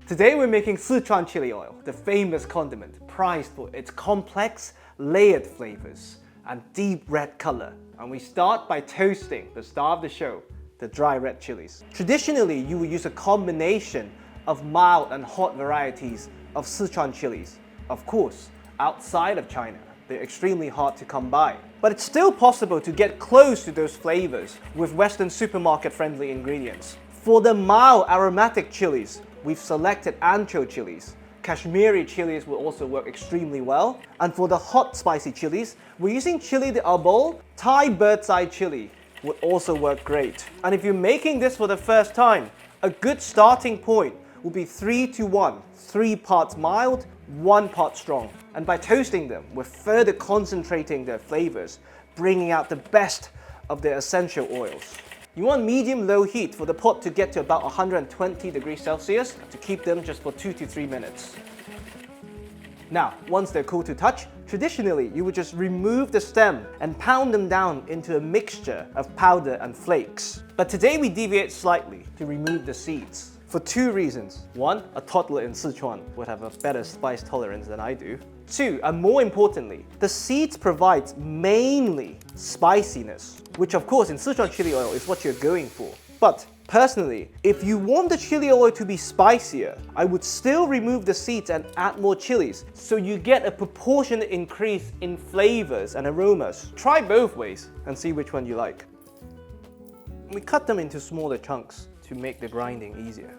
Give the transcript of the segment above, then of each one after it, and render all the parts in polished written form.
Today we're making Sichuan chili oil, the famous condiment, prized for its complex, layered flavors and deep red color. And we start by toasting the star of the show, the dry red chilies. Traditionally, you will use a combination of mild and hot varieties of Sichuan chilies. Of course, outside of China, they're extremely hard to come by. But it's still possible to get close to those flavors with Western supermarket-friendly ingredients. For the mild aromatic chilies, we've selected Ancho chilies. Kashmiri chilies will also work extremely well. And for the hot spicy chilies, we're using chili de arbol. Thai bird's eye chili would also work great. And if you're making this for the first time, a good starting point will be 3-to-1, 3 parts mild, 1 part strong. And by toasting them, we're further concentrating their flavors, bringing out the best of their essential oils. You want medium-low heat for the pot to get to about 120 degrees Celsius to keep them just for 2 to 3 minutes. Now, once they're cool to touch, traditionally you would just remove the stem and pound them down into a mixture of powder and flakes. But today we deviate slightly to remove the seeds. For 2 reasons. 1, a toddler in Sichuan would have a better spice tolerance than I do. 2, and more importantly, the seeds provide mainly spiciness, which of course in Sichuan chili oil is what you're going for. But personally, if you want the chili oil to be spicier, I would still remove the seeds and add more chilies, so you get a proportionate increase in flavors and aromas. Try both ways and see which one you like. We cut them into smaller chunks to make the grinding easier.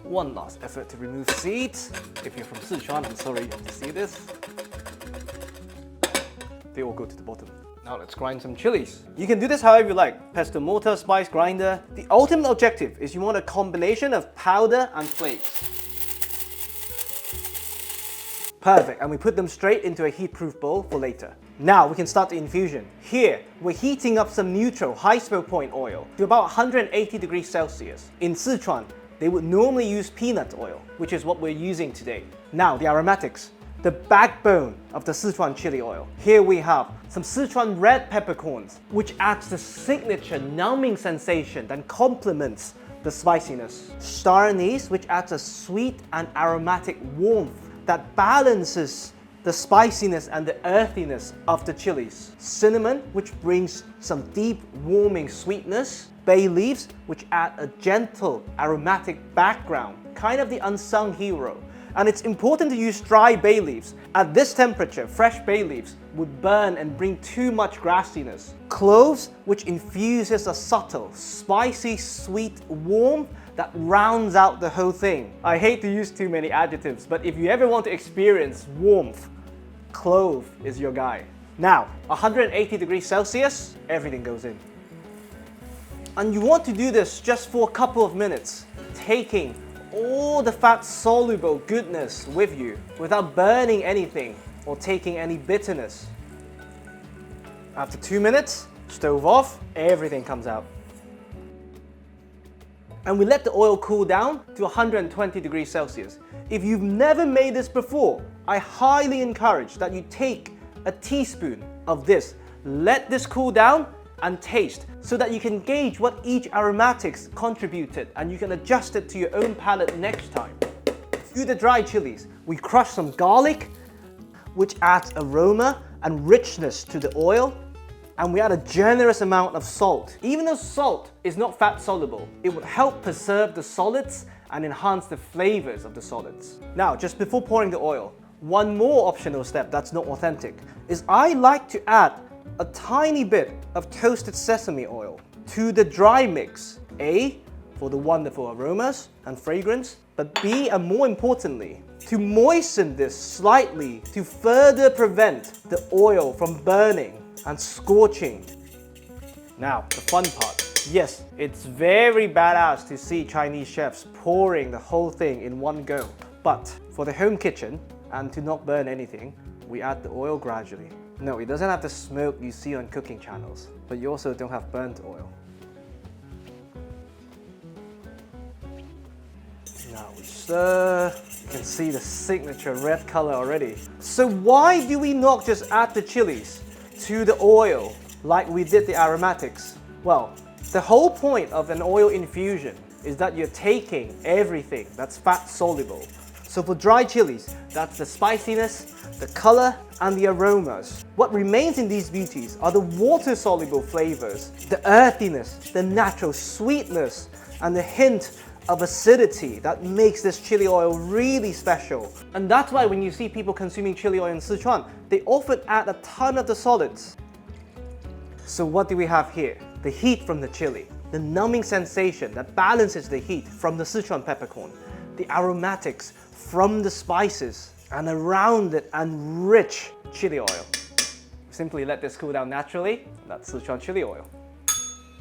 One last effort to remove seeds. If you're from Sichuan, I'm sorry you have to see this. They all go to the bottom. Now let's grind some chilies. You can do this however you like, pestle, mortar, spice grinder. The ultimate objective is you want a combination of powder and flakes. Perfect, and we put them straight into a heatproof bowl for later. Now we can start the infusion. Here, we're heating up some neutral high smoke point oil to about 180 degrees Celsius. In Sichuan, they would normally use peanut oil, which is what we're using today. Now the aromatics, the backbone of the Sichuan chili oil. Here we have some Sichuan red peppercorns, which adds the signature numbing sensation that complements the spiciness. Star anise, which adds a sweet and aromatic warmth that balances the spiciness and the earthiness of the chilies. Cinnamon, which brings some deep warming sweetness. Bay leaves, which add a gentle aromatic background, kind of the unsung hero. And it's important to use dry bay leaves. At this temperature, fresh bay leaves would burn and bring too much grassiness. Cloves, which infuses a subtle, spicy, sweet warmth that rounds out the whole thing. I hate to use too many adjectives, but if you ever want to experience warmth, clove is your guy. Now, 180 degrees Celsius, everything goes in. And you want to do this just for a couple of minutes, taking all the fat-soluble goodness with you without burning anything or taking any bitterness. After 2 minutes, stove off, everything comes out. And we let the oil cool down to 120 degrees Celsius. If you've never made this before, I highly encourage that you take a teaspoon of this, let this cool down and taste so that you can gauge what each aromatics contributed and you can adjust it to your own palate next time. To the dry chilies, we crush some garlic, which adds aroma and richness to the oil, and we add a generous amount of salt. Even though salt is not fat soluble, it would help preserve the solids and enhance the flavors of the solids. Now, just before pouring the oil, one more optional step that's not authentic is I like to add a tiny bit of toasted sesame oil to the dry mix. A, for the wonderful aromas and fragrance, but B, and more importantly, to moisten this slightly to further prevent the oil from burning and scorching. Now, the fun part. Yes, it's very badass to see Chinese chefs pouring the whole thing in one go. But for the home kitchen, and to not burn anything, we add the oil gradually. No, it doesn't have the smoke you see on cooking channels, but you also don't have burnt oil. Now we stir. You can see the signature red color already. So why do we not just add the chilies to the oil like we did the aromatics? Well, the whole point of an oil infusion is that you're taking everything that's fat soluble. So for dry chilies, that's the spiciness, the color, and the aromas. What remains in these beauties are the water-soluble flavors, the earthiness, the natural sweetness, and the hint of acidity that makes this chili oil really special. And that's why when you see people consuming chili oil in Sichuan, they often add a ton of the solids. So what do we have here? The heat from the chili, the numbing sensation that balances the heat from the Sichuan peppercorn, the aromatics from the spices, and a rounded and rich chili oil. Simply let this cool down naturally. That's Sichuan chili oil.